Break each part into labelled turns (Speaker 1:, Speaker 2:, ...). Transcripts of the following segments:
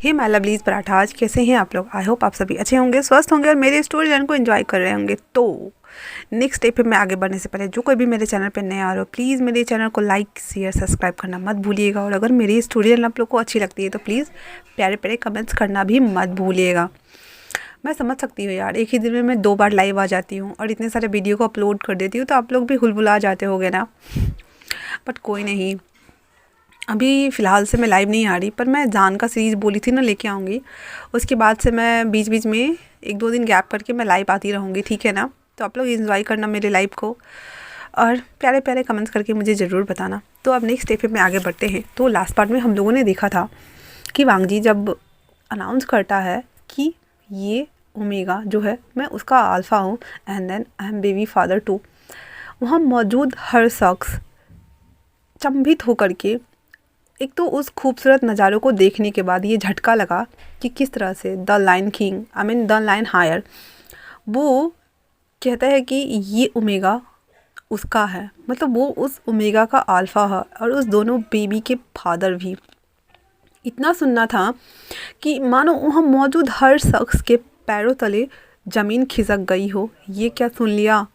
Speaker 1: Hey my lovelies parathas, कैसे हैं आप लोग। आई होप आप सभी अच्छे होंगे, स्वस्थ होंगे और मेरे स्टोरी लाइन को एंजॉय कर रहे होंगे। तो नेक्स्ट स्टेप पे मैं आगे बढ़ने से पहले जो कोई भी मेरे चैनल पे नया आ रहे हो, प्लीज़ मेरे चैनल को लाइक शेयर सब्सक्राइब करना मत भूलिएगा। और अगर मेरी स्टोरी लाइन आप लोग को अच्छी लगती है तो प्लीज़ प्यारे प्यारे कमेंट्स करना भी मत भूलिएगा। मैं समझ सकती हूँ यार, एक ही दिन में मैं 2 बार लाइव आ जाती हूँ और इतने सारे वीडियो को अपलोड कर देती हूँ तो आप लोग भी हुलहुला जाते होगे ना। बट कोई नहीं, अभी फ़िलहाल से मैं लाइव नहीं आ रही, पर मैं जान का सीरीज़ बोली थी ना लेके आऊँगी, उसके बाद से मैं बीच बीच में 1-2 दिन गैप करके मैं लाइव आती रहूँगी, ठीक है ना। तो आप लोग एंजॉय करना मेरे लाइव को और प्यारे प्यारे कमेंट्स करके मुझे ज़रूर बताना। तो अब नेक्स्ट स्टेप में आगे बढ़ते हैं। तो लास्ट पार्ट में हम लोगों ने देखा था कि वांगजी जब अनाउंस करता है कि ये ओमेगा जो है मैं उसका अल्फ़ा हूँ and then I am baby father too, वहाँ मौजूद हर शख्स चंभित होकर के एक तो उस खूबसूरत नज़ारों को देखने के बाद ये झटका लगा कि किस तरह से the lion king the lion higher वो कहता है कि ये ओमेगा उसका है, मतलब वो उस ओमेगा का अल्फ़ा है और उस दोनों बेबी के फादर भी। इतना सुनना था कि मानो वहाँ मौजूद हर शख्स के पैरों तले ज़मीन खिसक गई हो। ये क्या सुन लिया,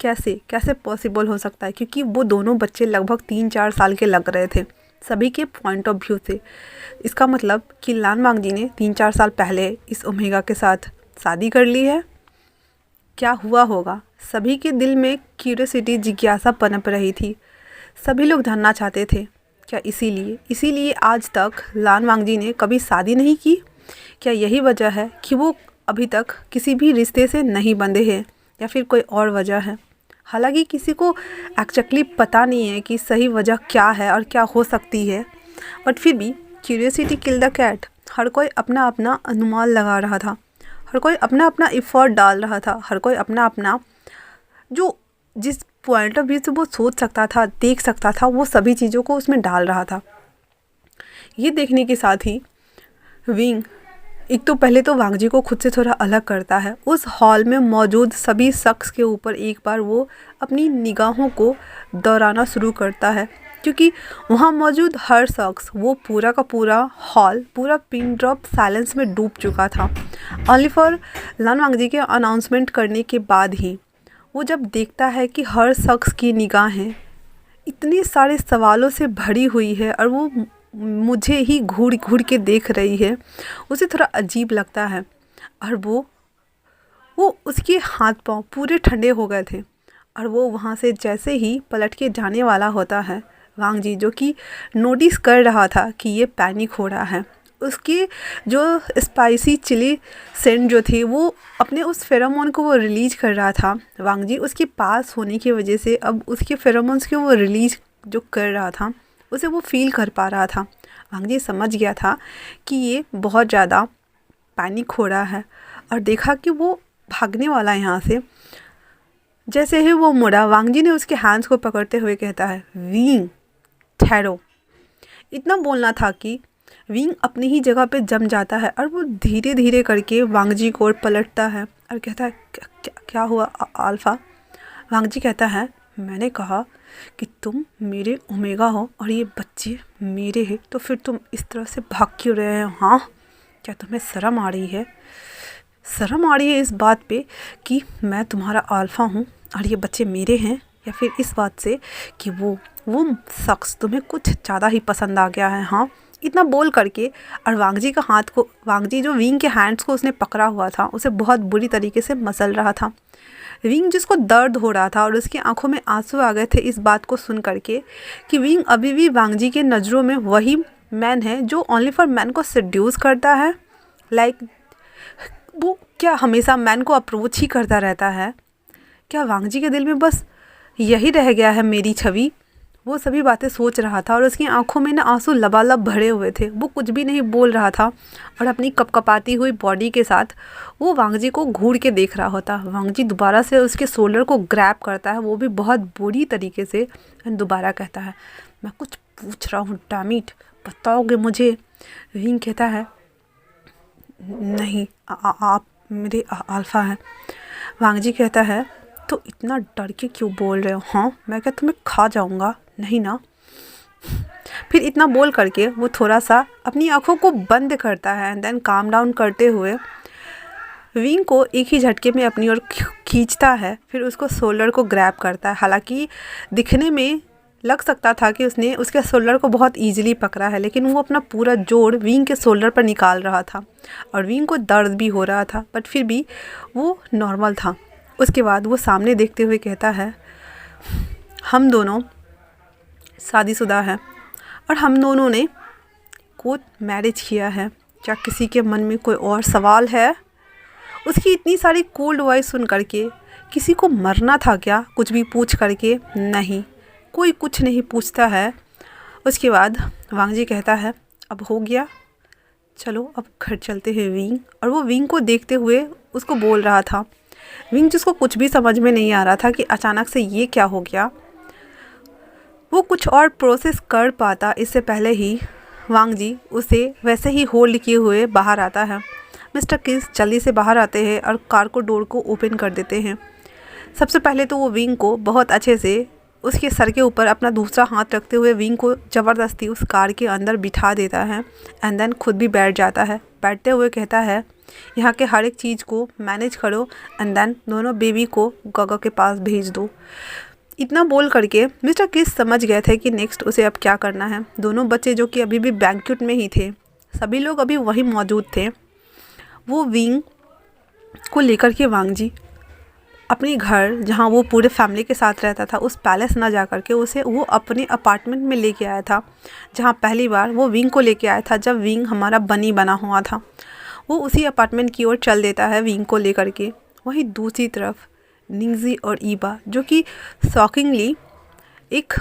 Speaker 1: कैसे कैसे पॉसिबल हो सकता है, क्योंकि वो दोनों बच्चे लगभग 3-4 साल के लग रहे थे सभी के पॉइंट ऑफ व्यू से। इसका मतलब कि लान वांगजी ने 3-4 साल पहले इस ओमेगा के साथ शादी कर ली है। क्या हुआ होगा, सभी के दिल में क्यूरियोसिटी जिज्ञासा पनप रही थी। सभी लोग जानना चाहते थे क्या इसीलिए आज तक लान वांगजी ने कभी शादी नहीं की। क्या यही वजह है कि वो अभी तक किसी भी रिश्ते से नहीं बंधे हैं, या फिर कोई और वजह है। हालांकि किसी को एक्चुअली पता नहीं है कि सही वजह क्या है और क्या हो सकती है, बट फिर भी क्यूरियोसिटी किल द कैट। हर कोई अपना अपना अनुमान लगा रहा था, हर कोई अपना अपना एफर्ट डाल रहा था, हर कोई अपना अपना जो जिस पॉइंट ऑफ व्यू से वो सोच सकता था, देख सकता था, वो सभी चीज़ों को उसमें डाल रहा था। ये देखने के साथ ही विंग एक तो पहले तो वांगजी को खुद से थोड़ा अलग करता है। उस हॉल में मौजूद सभी शख्स के ऊपर एक बार वो अपनी निगाहों को दौड़ाना शुरू करता है, क्योंकि वहाँ मौजूद हर शख्स, वो पूरा का पूरा हॉल पूरा पिन ड्रॉप साइलेंस में डूब चुका था। ओनली फॉर लान वांगजी के अनाउंसमेंट करने के बाद ही वो जब देखता है कि हर शख्स की निगाहें इतने सारे सवालों से भरी हुई है और वो मुझे ही घूर घूर के देख रही है, उसे थोड़ा अजीब लगता है। और वो उसके हाथ पांव पूरे ठंडे हो गए थे और वो वहाँ से जैसे ही पलट के जाने वाला होता है, वांगजी जो कि नोटिस कर रहा था कि ये पैनिक हो रहा है, उसकी जो स्पाइसी चिली सेंट जो थी वो अपने उस फेरोमोन को वो रिलीज कर रहा था। वांगजी उसके पास होने की वजह से अब उसके फेरोमोन्स को वो रिलीज जो कर रहा था उसे वो फील कर पा रहा था। वांगजी समझ गया था कि ये बहुत ज़्यादा पैनिक हो रहा है और देखा कि वो भागने वाला है यहाँ से। जैसे ही वो मुड़ा, वांगजी ने उसके हैंड्स को पकड़ते हुए कहता है, विंग ठहरो। इतना बोलना था कि विंग अपनी ही जगह पे जम जाता है और वो धीरे धीरे करके वांगजी को पलटता है और कहता है, क्या हुआ अल्फ़ा। वांगजी कहता है, मैंने कहा कि तुम मेरे ओमेगा हो और ये बच्चे मेरे हैं, तो फिर तुम इस तरह से भाग क्यों रहे हो। हाँ, क्या तुम्हें शर्म आ रही है, शर्म आ रही है इस बात पे कि मैं तुम्हारा अल्फ़ा हूँ और ये बच्चे मेरे हैं, या फिर इस बात से कि वो शख्स तुम्हें कुछ ज़्यादा ही पसंद आ गया है। हाँ, इतना बोल करके और वांगजी का हाथ को, वांगजी जो विंग के हैंड्स को उसने पकड़ा हुआ था उसे बहुत बुरी तरीके से मसल रहा था। विंग जिसको दर्द हो रहा था और उसकी आंखों में आंसू आ गए थे इस बात को सुन करके कि विंग अभी भी वांगजी के नज़रों में वही मैन है जो ओनली फॉर मैन को सेड्यूस करता है। लाइक वो क्या हमेशा मैन को अप्रोच ही करता रहता है। क्या वांगजी के दिल में बस यही रह गया है मेरी छवि। वो सभी बातें सोच रहा था और उसकी आंखों में ना आंसू लबालब भरे हुए थे। वो कुछ भी नहीं बोल रहा था और अपनी कपकपाती हुई बॉडी के साथ वो वांगजी को घूर के देख रहा होता। वांगजी दोबारा से उसके शोल्डर को ग्रैब करता है, वो भी बहुत बुरी तरीके से, दोबारा कहता है, मैं कुछ पूछ रहा हूँ, डैमिट, बताओगे मुझे। विंग कहता है, नहीं, आप मेरे अल्फ़ा हैं। वांगजी कहता है, तो इतना डर के क्यों बोल रहे हो। हाँ, मैं क्या तुम्हें खा जाऊँगा, नहीं ना। फिर इतना बोल करके वो थोड़ा सा अपनी आँखों को बंद करता है एंड देन काम डाउन करते हुए विंग को एक ही झटके में अपनी ओर खींचता है। फिर उसको शोल्डर को ग्रैब करता है। हालांकि दिखने में लग सकता था कि उसने उसके शोल्डर को बहुत ईजिली पकड़ा है, लेकिन वो अपना पूरा जोर विंग के शोल्डर पर निकाल रहा था और विंग को दर्द भी हो रहा था, बट फिर भी वो नॉर्मल था। उसके बाद वो सामने देखते हुए कहता है, हम दोनों शादीशुदा हैं और हम दोनों ने कोर्ट मैरिज किया है। क्या किसी के मन में कोई और सवाल है? उसकी इतनी सारी कोल्ड वॉइस सुन करके किसी को मरना था क्या कुछ भी पूछ करके? नहीं, कोई कुछ नहीं पूछता है। उसके बाद वांग जी कहता है, अब हो गया, चलो अब घर चलते हैं विंग। और वो विंग को देखते हुए उसको बोल रहा था। विंग जिसको कुछ भी समझ में नहीं आ रहा था कि अचानक से ये क्या हो गया। वो कुछ और प्रोसेस कर पाता इससे पहले ही वांग जी उसे वैसे ही होल्ड किए हुए बाहर आता है। मिस्टर किस जल्दी से बाहर आते हैं और कार को डोर को ओपन कर देते हैं। सबसे पहले तो वो विंग को बहुत अच्छे से उसके सर के ऊपर अपना दूसरा हाथ रखते हुए विंग को ज़बरदस्ती उस कार के अंदर बिठा देता है एंड देन खुद भी बैठ जाता है। बैठते हुए कहता है, यहाँ के हर एक चीज़ को मैनेज करो एंड देन दोनों बेबी को गगा के पास भेज दो। इतना बोल करके मिस्टर किस समझ गए थे कि नेक्स्ट उसे अब क्या करना है। दोनों बच्चे जो कि अभी भी बैंक्वेट में ही थे, सभी लोग अभी वहीं मौजूद थे। वो विंग को लेकर के वांग जी अपने घर, जहाँ वो पूरे फैमिली के साथ रहता था, उस पैलेस ना जा कर के उसे वो अपने अपार्टमेंट में लेके आया था, जहाँ पहली बार वो विंग को लेके आया था जब विंग हमारा बनी बना हुआ था। वो उसी अपार्टमेंट की ओर चल देता है विंग को लेकर के। वहीं दूसरी तरफ निंगजी और ईबा, जो कि शॉकिंगली एक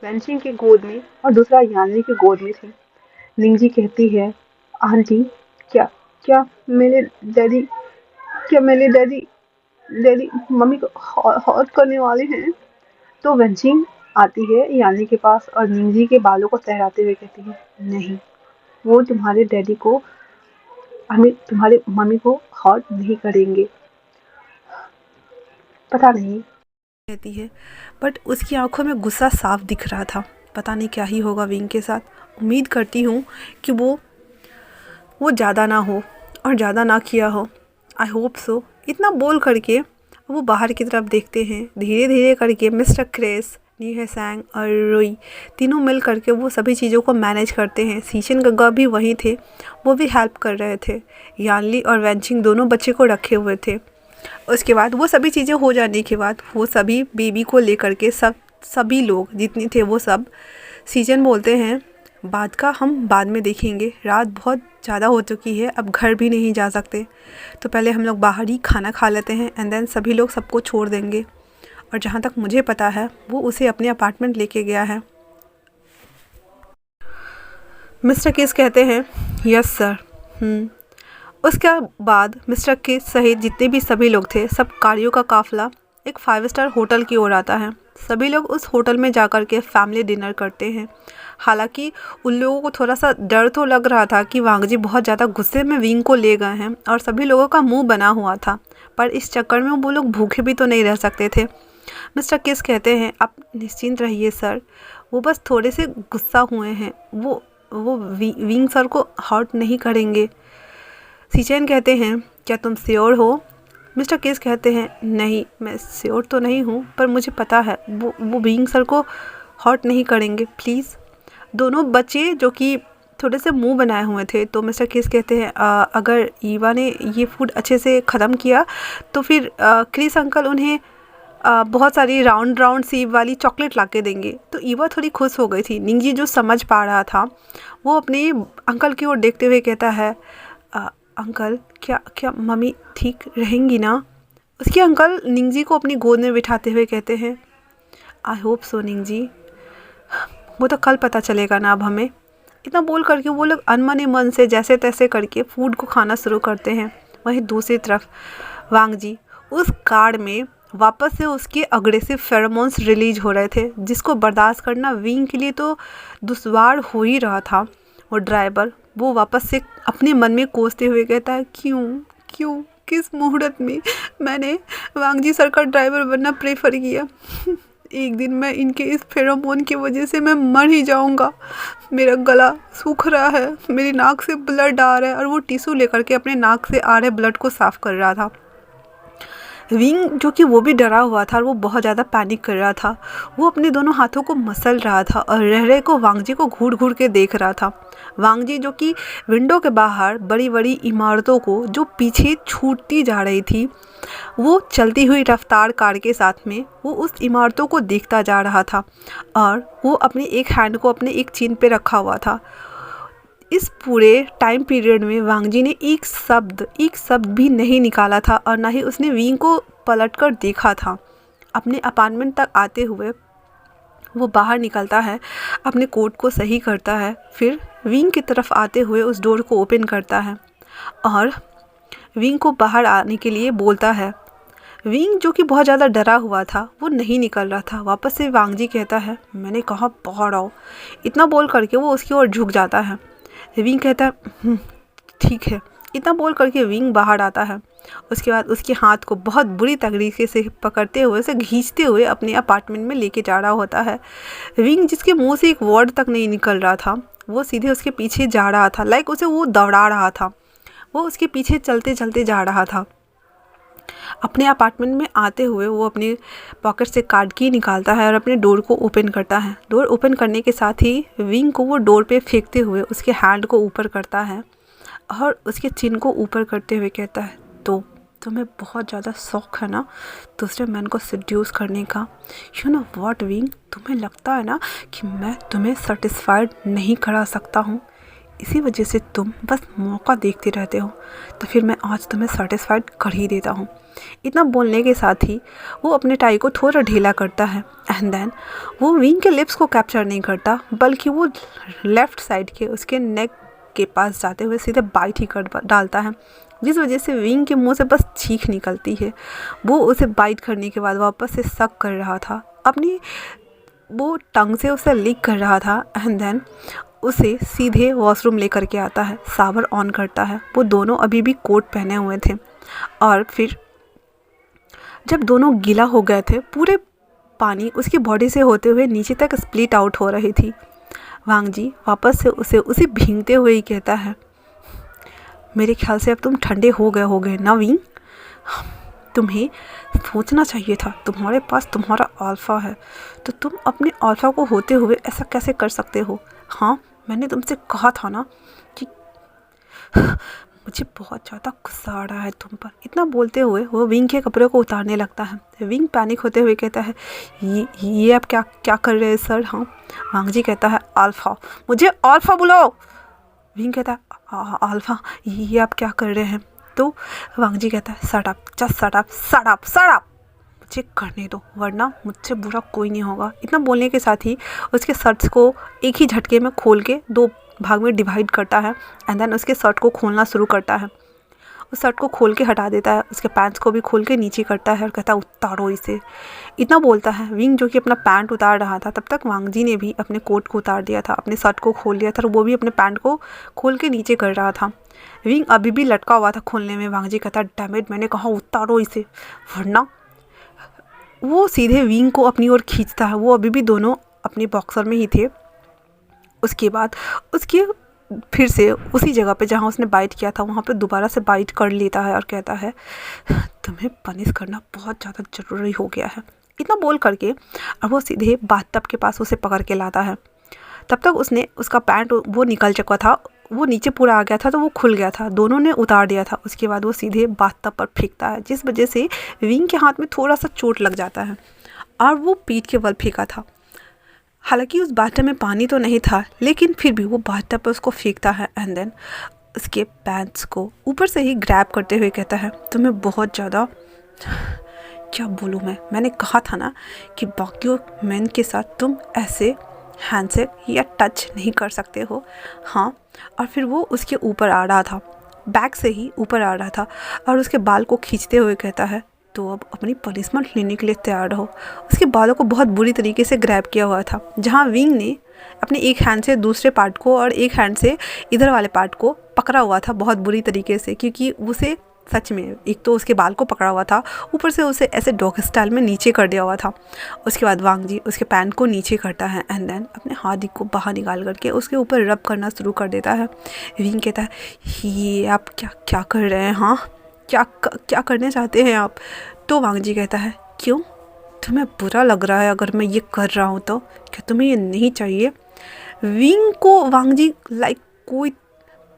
Speaker 1: वेंचिंग के गोद में और दूसरा यानली के गोद में थी। निंगजी कहती है, आंटी क्या क्या मेरे डैडी क्या मेरे डैडी डैडी मम्मी को हॉट करने वाले हैं? तो वेंचिंग आती है यानी के पास और निंगजी के बालों को सहराते हुए कहती है, नहीं, वो तुम्हारे डैडी को हमें तुम्हारे मम्मी को हॉट नहीं करेंगे। पता नहीं कहती है, बट उसकी आंखों में गुस्सा साफ दिख रहा था। पता नहीं क्या ही होगा विंग के साथ। उम्मीद करती हूँ कि वो ज़्यादा ना हो और ज़्यादा ना किया हो। I hope so. इतना बोल करके वो बाहर की तरफ देखते हैं। धीरे धीरे करके मिस्टर क्रेस, नी सैंग और रोई तीनों मिल करके वो सभी चीज़ों को मैनेज करते हैं। सीशन गंगा भी वहीं थे, वो भी हेल्प कर रहे थे। यानली और वेंचिंग दोनों बच्चे को रखे हुए थे। उसके बाद वो सभी चीज़ें हो जाने के बाद वो सभी बेबी को लेकर के सभी लोग जितने थे वो सब, सीजन बोलते हैं बाद का हम बाद में देखेंगे, रात बहुत ज़्यादा हो चुकी है, अब घर भी नहीं जा सकते, तो पहले हम लोग बाहर ही खाना खा लेते हैं एंड देन सभी लोग सबको छोड़ देंगे। और जहाँ तक मुझे पता है वो उसे अपने अपार्टमेंट लेके गया है। मिस्टर केस कहते हैं, यस सर। उसके बाद मिस्टर केस सहित जितने भी सभी लोग थे, सब कारियों का काफ़िला एक 5 स्टार होटल की ओर आता है। सभी लोग उस होटल में जाकर के फैमिली डिनर करते हैं। हालांकि उन लोगों को थोड़ा सा डर तो लग रहा था कि वांग जी बहुत ज़्यादा गुस्से में विंग को ले गए हैं और सभी लोगों का मुंह बना हुआ था, पर इस चक्कर में वो लोग भूखे भी तो नहीं रह सकते थे। मिस्टर किस कहते हैं, आप निश्चिंत रहिए सर, वो बस थोड़े से गुस्सा हुए हैं, वो विंग सर को हर्ट नहीं करेंगे। सीचेन कहते हैं, क्या तुम श्योर हो? मिस्टर केस कहते हैं, नहीं, मैं श्योर तो नहीं हूँ, पर मुझे पता है वो विंग सर को हर्ट नहीं करेंगे, प्लीज़। दोनों बच्चे जो कि थोड़े से मुंह बनाए हुए थे, तो मिस्टर केस कहते हैं, अगर ईवा ने ये फूड अच्छे से ख़त्म किया तो फिर क्रिस अंकल उन्हें बहुत सारी राउंड सी वाली चॉकलेट ला के देंगे। तो ईवा थोड़ी खुश हो गई थी। निंगजी जो समझ पा रहा था वो अपने अंकल की ओर देखते हुए कहता है, अंकल क्या मम्मी ठीक रहेंगी ना? उसके अंकल निंगजी को अपनी गोद में बिठाते हुए कहते हैं, आई होप सो निंगजी, वो तो कल पता चलेगा ना अब हमें। इतना बोल करके वो लोग अनमने मन से जैसे तैसे करके फूड को खाना शुरू करते हैं। वहीं दूसरी तरफ वांग जी उस कार में वापस से उसके अग्रेसिव फेरोमोन्स रिलीज हो रहे थे, जिसको बर्दाश्त करना विंग के लिए तो दुश्वार हो ही रहा था। वो ड्राइवर वो वापस से अपने मन में कोसते हुए कहता है, क्यों किस मुहूर्त में मैंने वांग जी सर का ड्राइवर बनना प्रेफर किया। एक दिन मैं इनके इस फेरोमोन की वजह से मैं मर ही जाऊंगा। मेरा गला सूख रहा है, मेरी नाक से ब्लड आ रहा है। और वो टिश्यू लेकर के अपने नाक से आ रहे ब्लड को साफ कर रहा था। विंग जो कि वो भी डरा हुआ था और वो बहुत ज़्यादा पैनिक कर रहा था। वो अपने दोनों हाथों को मसल रहा था और रह रहे को वांगजी को घूर घूर के देख रहा था। वांगजी जो कि विंडो के बाहर बड़ी बड़ी इमारतों को जो पीछे छूटती जा रही थी, वो चलती हुई रफ्तार कार के साथ में वो उस इमारतों को देखता जा रहा था और वो अपने एक हैंड को अपने एक चिन पे रखा हुआ था। इस पूरे टाइम पीरियड में वांगजी ने एक शब्द भी नहीं निकाला था और ना ही उसने विंग को पलटकर देखा था। अपने अपार्टमेंट तक आते हुए वो बाहर निकलता है, अपने कोट को सही करता है, फिर विंग की तरफ आते हुए उस डोर को ओपन करता है और विंग को बाहर आने के लिए बोलता है। विंग जो कि बहुत ज़्यादा डरा हुआ था वो नहीं निकल रहा था। वापस से वांगजी कहता है, मैंने कहा बाहर आओ। इतना बोल करके वो उसकी ओर झुक जाता है। विंग कहता है ठीक है। इतना बोल करके विंग बाहर आता है। उसके बाद उसके हाथ को बहुत बुरी तरीके से पकड़ते हुए उसे खींचते हुए अपने अपार्टमेंट में लेके जा रहा होता है। विंग जिसके मुंह से एक वर्ड तक नहीं निकल रहा था वो सीधे उसके पीछे जा रहा था, लाइक उसे वो दौड़ा रहा था। वो उसके पीछे चलते चलते जा रहा था। अपने अपार्टमेंट में आते हुए वो अपने पॉकेट से कार्ड की निकालता है और अपने डोर को ओपन करता है। डोर ओपन करने के साथ ही विंग को वो डोर पे फेंकते हुए उसके हैंड को ऊपर करता है और उसके चिन को ऊपर करते हुए कहता है, तो तुम्हें बहुत ज़्यादा शौक है ना दूसरे मैन को सेड्यूस करने का। यू नो व्हाट विंग, तुम्हें लगता है ना कि मैं तुम्हें सेटिस्फाइड नहीं करा सकता हूँ, इसी वजह से तुम बस मौका देखते रहते हो, तो फिर मैं आज तुम्हें सेटिस्फाइड कर ही देता हूँ। इतना बोलने के साथ ही वो अपने टाई को थोड़ा ढीला करता है एंड देन वो विंग के लिप्स को कैप्चर नहीं करता बल्कि वो लेफ़्ट साइड के उसके नेक के पास जाते हुए सीधे बाइट ही कर डालता है, जिस वजह से विंग के मुंह से बस चीख निकलती है। वो उसे बाइट करने के बाद वापस से सक कर रहा था, अपनी वो टंग से उसे लिक कर रहा था एंड देन उसे सीधे वॉशरूम लेकर के आता है, शावर ऑन करता है। वो दोनों अभी भी कोट पहने हुए थे और फिर जब दोनों गीला हो गए थे, पूरे पानी उसकी बॉडी से होते हुए नीचे तक स्प्लिट आउट हो रही थी। वांगजी वापस से उसे भींगते हुए ही कहता है, मेरे ख्याल से अब तुम ठंडे हो गए ना विंग। तुम्हें सोचना चाहिए था, तुम्हारे पास तुम्हारा अल्फ़ा है, तो तुम अपने अल्फ़ा को होते हुए ऐसा कैसे कर सकते हो। हाँ, मैंने तुमसे कहा था ना कि मुझे बहुत ज़्यादा गुस्सा आ रहा है तुम पर। इतना बोलते हुए वो विंग के कपड़े को उतारने लगता है। विंग पैनिक होते हुए कहता है, ये आप क्या कर रहे हैं सर। हाँ, वांगजी कहता है, अल्फ़ा, मुझे अल्फ़ा बुलाओ। विंग कहता है, अल्फ़ा, ये आप क्या कर रहे हैं। तो वांगजी कहता है, shut up, just shut up, मुझे करने दो वरना मुझसे बुरा कोई नहीं होगा। इतना बोलने के साथ ही उसके शर्ट्स को एक ही झटके में खोल के 2 भाग में डिवाइड करता है एंड देन उसके शर्ट को खोलना शुरू करता है। उस शर्ट को खोल के हटा देता है, उसके पैंट्स को भी खोल के नीचे करता है और कहता है, उतारो इसे। इतना बोलता है। विंग जो कि अपना पैंट उतार रहा था, तब तक वांगजी ने भी अपने कोट को उतार दिया था, अपने शर्ट को खोल लिया था और वो भी अपने पैंट को खोल के नीचे कर रहा था। विंग अभी भी लटका हुआ था खोलने में। वांगजी कहता, डैम इट, मैंने कहा उतारो इसे वरना। वो सीधे विंग को अपनी ओर खींचता है। वो अभी भी दोनों अपने बॉक्सर में ही थे। उसके बाद उसके फिर से उसी जगह पे जहाँ उसने बाइट किया था वहाँ पे दोबारा से बाइट कर लेता है और कहता है, तुम्हें पनिश करना बहुत ज़्यादा ज़रूरी हो गया है। इतना बोल करके और वो सीधे बाथटब के पास उसे पकड़ के लाता है। तब तक उसने उसका पैंट वो निकल चुका था, वो नीचे पूरा आ गया था, तो वो खुल गया था। दोनों ने उतार दिया था। उसके बाद वो सीधे बाथटब पर फेंकता है, जिस वजह से विंग के हाथ में थोड़ा सा चोट लग जाता है और वो पीठ के बल फेंका था। हालांकि उस बाथटब में पानी तो नहीं था, लेकिन फिर भी वो बाथटब पर उसको फेंकता है एंड देन उसके पैंट्स को ऊपर से ही ग्रैब करते हुए कहता है, तुम्हें बहुत ज़्यादा, क्या बोलूँ मैंने कहा था ना कि बाकियों मैन के साथ तुम ऐसे हैंडशेक या टच नहीं कर सकते हो। हाँ, और फिर वो उसके ऊपर आ रहा था, बैक से ही ऊपर आ रहा था और उसके बाल को खींचते हुए कहता है, तो अब अपनी पनिशमेंट लेने के लिए तैयार रहो। उसके बालों को बहुत बुरी तरीके से ग्रैब किया हुआ था, जहाँ विंग ने अपने एक हैंड से दूसरे पार्ट को और एक हैंड से इधर वाले पार्ट को पकड़ा हुआ था बहुत बुरी तरीके से, क्योंकि उसे सच में। एक तो उसके बाल को पकड़ा हुआ था, ऊपर से उसे ऐसे डॉग स्टाइल में नीचे कर दिया हुआ था। उसके बाद वांग जी उसके पैंट को नीचे करता है एंड देन अपने हाथ को बाहर निकाल करके उसके ऊपर रब करना शुरू कर देता है। विंग कहता है ये आप क्या क्या कर रहे हैं, हाँ क्या करने चाहते हैं आप? तो वांग जी कहता है क्यों, तुम्हें बुरा लग रहा है अगर मैं ये कर रहा हूँ तो? क्या तुम्हें ये नहीं चाहिए? विंग को वांग जी लाइक कोई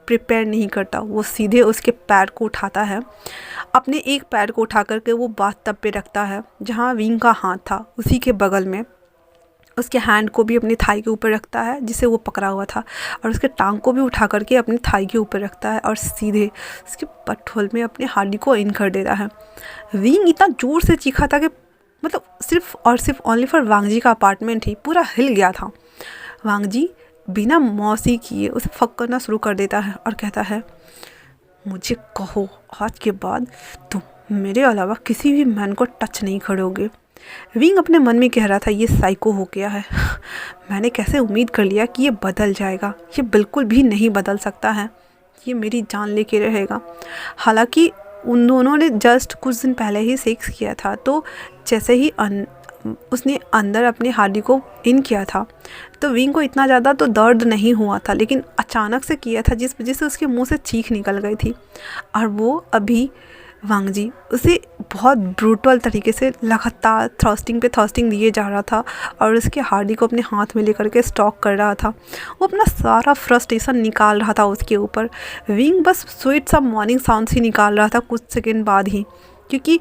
Speaker 1: प्रिपेयर नहीं करता, वो सीधे उसके पैर को उठाता है। अपने एक पैर को उठा करके वो बाथटब पे रखता है जहाँ विंग का हाथ था, उसी के बगल में उसके हैंड को भी अपनी थाई के ऊपर रखता है जिसे वो पकड़ा हुआ था, और उसके टांग को भी उठा करके अपनी थाई के ऊपर रखता है और सीधे उसके बटहोल में अपनी हाडी को इन कर देता है। विंग इतना ज़ोर से चीखा था कि मतलब सिर्फ और सिर्फ ओनली फॉर वांग जी का अपार्टमेंट ही पूरा हिल गया था। वांग जी बिना मौसी किए उसे फक करना शुरू कर देता है और कहता है मुझे कहो आज के बाद तुम मेरे अलावा किसी भी मैन को टच नहीं करोगे। विंग अपने मन में कह रहा था ये साइको हो गया है, मैंने कैसे उम्मीद कर लिया कि ये बदल जाएगा, ये बिल्कुल भी नहीं बदल सकता है, ये मेरी जान लेके रहेगा। हालांकि उन दोनों ने जस्ट कुछ दिन पहले ही सेक्स किया था, तो जैसे ही उसने अंदर अपनी हाडी को इन किया था तो विंग को इतना ज़्यादा तो दर्द नहीं हुआ था, लेकिन अचानक से किया था जिस वजह से उसके मुंह से चीख निकल गई थी। और वो अभी वांग जी उसे बहुत ब्रूटल तरीके से लगातार थ्रस्टिंग पे थ्रस्टिंग दिए जा रहा था और उसके हाडी को अपने हाथ में लेकर के स्टॉक कर रहा था। वो अपना सारा फ्रस्ट्रेशन निकाल रहा था उसके ऊपर। विंग बस स्वीट सा मॉर्निंग साउंड्स ही निकाल रहा था कुछ सेकंड बाद ही, क्योंकि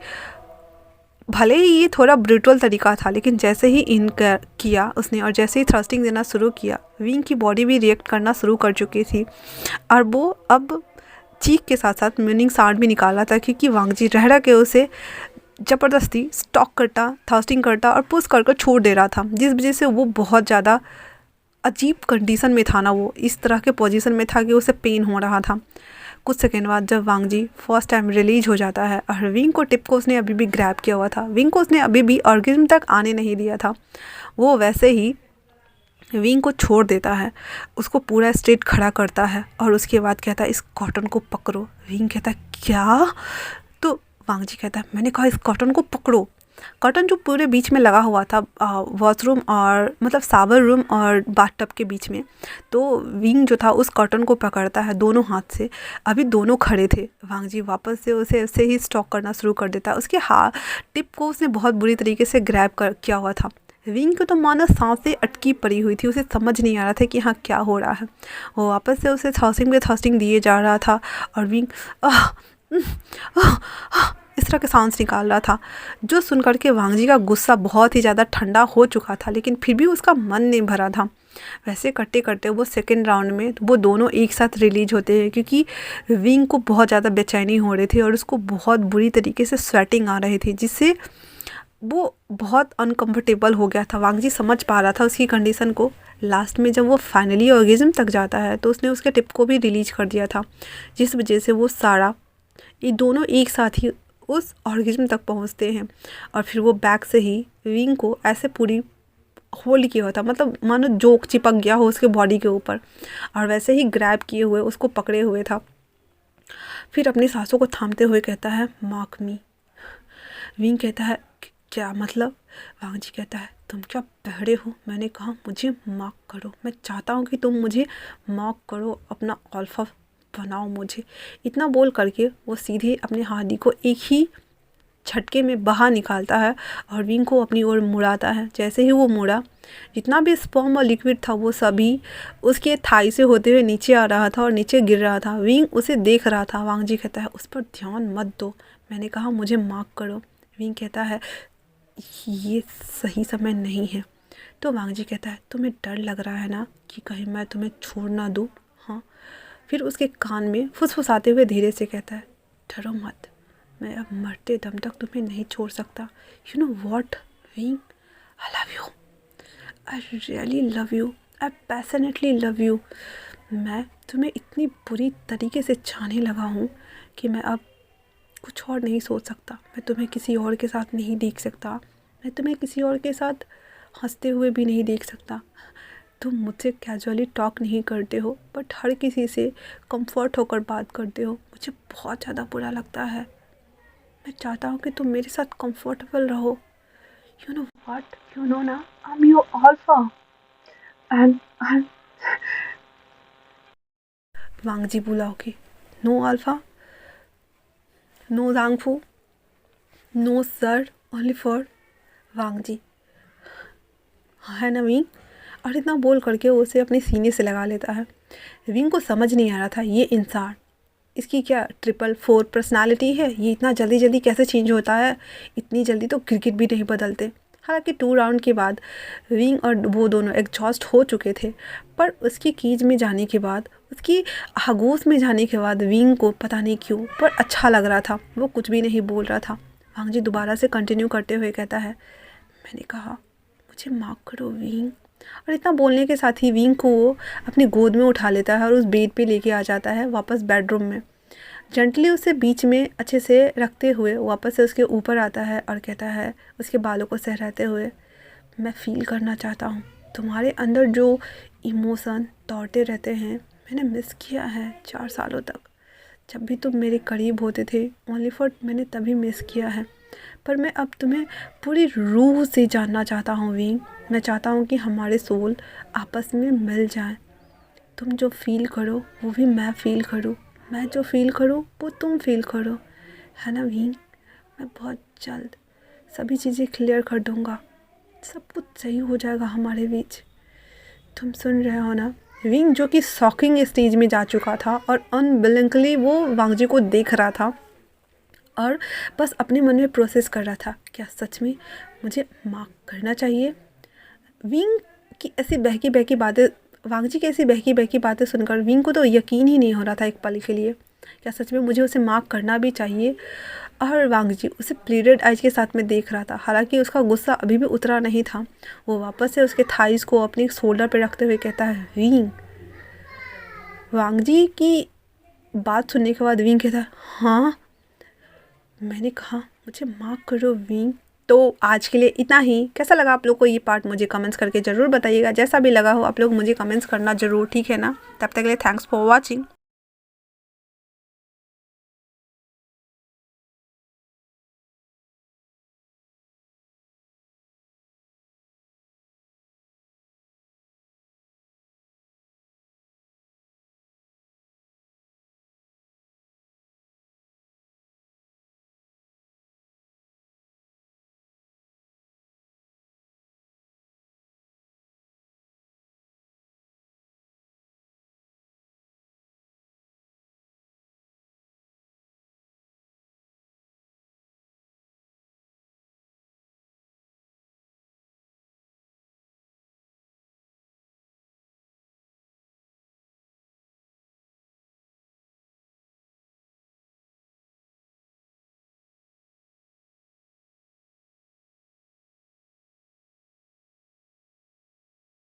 Speaker 1: भले ही ये थोड़ा ब्रूटल तरीका था, लेकिन जैसे ही इन किया उसने और जैसे ही थ्रस्टिंग देना शुरू किया, विंग की बॉडी भी रिएक्ट करना शुरू कर चुकी थी और वो अब चीख के साथ साथ मीनिंग साउंड भी निकाला था, क्योंकि वांग जी रह के उसे ज़बरदस्ती स्टॉक करता, थ्रस्टिंग करता और पुश कर छोड़ दे रहा था, जिस वजह से वो बहुत ज़्यादा अजीब कंडीशन में था ना, वो इस तरह के पोजीशन में था कि उसे पेन हो रहा था। कुछ सेकंड बाद जब वांग जी फर्स्ट टाइम रिलीज हो जाता है और विंग को टिप को उसने अभी भी ग्रैब किया हुआ था, विंग को उसने अभी भी ऑर्गेज्म तक आने नहीं दिया था, वो वैसे ही विंग को छोड़ देता है, उसको पूरा स्ट्रेट खड़ा करता है और उसके बाद कहता है इस कॉटन को पकड़ो। विंग कहता है क्या? तो वांग जी कहता है मैंने कहा इस कॉटन को पकड़ो। कॉटन जो पूरे बीच में लगा हुआ था वॉशरूम और मतलब शावर रूम और बाथटब के बीच में, तो विंग जो था उस कॉटन को पकड़ता है दोनों हाथ से। अभी दोनों खड़े थे, वांग जी वापस से उसे ऐसे ही स्टॉक करना शुरू कर देता है। उसके हाथ टिप को उसने बहुत बुरी तरीके से ग्रैब कर किया हुआ था। विंग को तो मानो सांसें अटकी पड़ी हुई थी, उसे समझ नहीं आ रहा था कि हाँ क्या हो रहा है। वो वापस से उसे थ्रस्टिंग दिए जा रहा था और विंग इस तरह के साउंड्स निकाल रहा था, जो सुनकर के वांग जी का गुस्सा बहुत ही ज़्यादा ठंडा हो चुका था, लेकिन फिर भी उसका मन नहीं भरा था। वैसे करते करते वो सेकेंड राउंड में वो दोनों एक साथ रिलीज होते हैं, क्योंकि विंग को बहुत ज़्यादा बेचैनी हो रही थी और उसको बहुत बुरी तरीके से स्वेटिंग आ रही थी, जिससे वो बहुत अनकम्फर्टेबल हो गया था। वांग जी समझ पा रहा था उसकी कंडीशन को। लास्ट में जब वो फाइनली ऑर्गेज्म तक जाता है तो उसने उसके टिप को भी रिलीज कर दिया था, जिस वजह से वो सारा ये दोनों एक साथ ही उस ऑर्गेज्म तक पहुंचते हैं। और फिर वो बैक से ही विंग को ऐसे पूरी होल्ड किया हुआ था, मतलब मानो जोक चिपक गया हो उसके बॉडी के ऊपर, और वैसे ही ग्रैब किए हुए उसको पकड़े हुए था। फिर अपनी सांसों को थामते हुए कहता है मार्क मी। विंग कहता है क्या मतलब? वांग जी कहता है तुम क्या बहरे हो? मैंने कहा मुझे मार्क करो, मैं चाहता हूँ कि तुम मुझे मार्क करो, अपना अल्फा बनाओ मुझे। इतना बोल करके वो सीधे अपने हाडी को एक ही झटके में बाहर निकालता है और विंग को अपनी ओर मुड़ाता है। जैसे ही वो मुड़ा, जितना भी स्पर्म और लिक्विड था वो सभी उसके थाई से होते हुए नीचे आ रहा था और नीचे गिर रहा था। विंग उसे देख रहा था। वांग जी कहता है उस पर ध्यान मत दो, मैंने कहा मुझे मार्क करो। विंग कहता है ये सही समय नहीं है। तो वांग जी कहता है तुम्हें डर लग रहा है ना कि कहीं मैं तुम्हें छोड़ ना दूँ? हाँ। फिर उसके कान में फुसफुसाते हुए धीरे से कहता है डरो मत, मैं अब मरते दम तक तुम्हें नहीं छोड़ सकता। You know what wing, I love you, I really love you, I passionately love you. मैं तुम्हें इतनी बुरी तरीके से चाहने लगा हूँ कि मैं अब कुछ और नहीं सोच सकता। मैं तुम्हें किसी और के साथ नहीं देख सकता, मैं तुम्हें किसी और के साथ हंसते हुए भी नहीं देख सकता। तुम मुझसे कैजुअली टॉक नहीं करते हो, बट हर किसी से कंफर्ट होकर बात करते हो। मुझे बहुत ज़्यादा बुरा लगता है। मैं चाहता हूँ कि तुम मेरे साथ कंफर्टेबल रहो। You know what, you know ना, I am your alpha and Wang ji बुलाओगे। No alpha, no Jangfu, no sir, only for Wang ji, है ना विंग। और इतना बोल करके वो उसे अपने सीने से लगा लेता है। विंग को समझ नहीं आ रहा था ये इंसान, इसकी क्या 444 पर्सनालिटी है, ये इतना जल्दी जल्दी कैसे चेंज होता है। इतनी जल्दी तो क्रिकेट भी नहीं बदलते। हालांकि 2 राउंड के बाद विंग और वो दोनों एग्जॉस्ट हो चुके थे, पर उसकी कीज में जाने के बाद, उसकी आगोश में जाने के बाद विंग को पता नहीं क्यों पर अच्छा लग रहा था। वो कुछ भी नहीं बोल रहा था। वांग जी दोबारा से कंटिन्यू करते हुए कहता है, मैंने कहा मुझे माफ़ करो विंग। और इतना बोलने के साथ ही विंग को वो अपनी गोद में उठा लेता है और उस बेड पे लेके आ जाता है वापस बेडरूम में। जेंटली उसे बीच में अच्छे से रखते हुए वापस से उसके ऊपर आता है और कहता है उसके बालों को सहराते हुए, मैं फ़ील करना चाहता हूँ तुम्हारे अंदर जो इमोशन दौड़ते रहते हैं, मैंने मिस किया है 4 सालों तक। जब भी तुम मेरे करीब होते थे ओनली फॉर मैंने तभी मिस किया है। पर मैं अब तुम्हें पूरी रूह से जानना चाहता हूँ विंग। मैं चाहता हूँ कि हमारे सोल आपस में मिल जाएं। तुम जो फ़ील करो वो भी मैं फ़ील करूँ, मैं जो फ़ील करूँ वो तुम फ़ील करो, है ना विंग। मैं बहुत जल्द सभी चीज़ें क्लियर कर दूँगा, सब कुछ सही हो जाएगा हमारे बीच। तुम सुन रहे हो ना। विंग जो कि शॉकिंग स्टेज में जा चुका था और अनबिलिंकली वो वांग जी को देख रहा था और बस अपने मन में प्रोसेस कर रहा था, क्या सच में मुझे माफ़ करना चाहिए। विंग की ऐसी बहकी बहकी बातें, वांग जी की ऐसी बहकी बहकी बातें सुनकर विंग को तो यकीन ही नहीं हो रहा था एक पल के लिए, क्या सच में मुझे उसे माफ़ करना भी चाहिए। और वांग जी उसे प्लीडेड आइज के साथ में देख रहा था। हालांकि उसका गुस्सा अभी भी उतरा नहीं था। वो वापस से उसके थाइस को अपने शोल्डर पर रखते हुए कहता है, विंग। वांग जी की बात सुनने के बाद विंग कहता है, हाँ। मैंने कहा मुझे माफ़ करो विंग। तो आज के लिए इतना ही। कैसा लगा आप लोग को ये पार्ट मुझे कमेंट्स करके ज़रूर बताइएगा। जैसा भी लगा हो आप लोग मुझे कमेंट्स करना ज़रूर, ठीक है ना। तब तक के लिए थैंक्स फॉर वॉचिंग।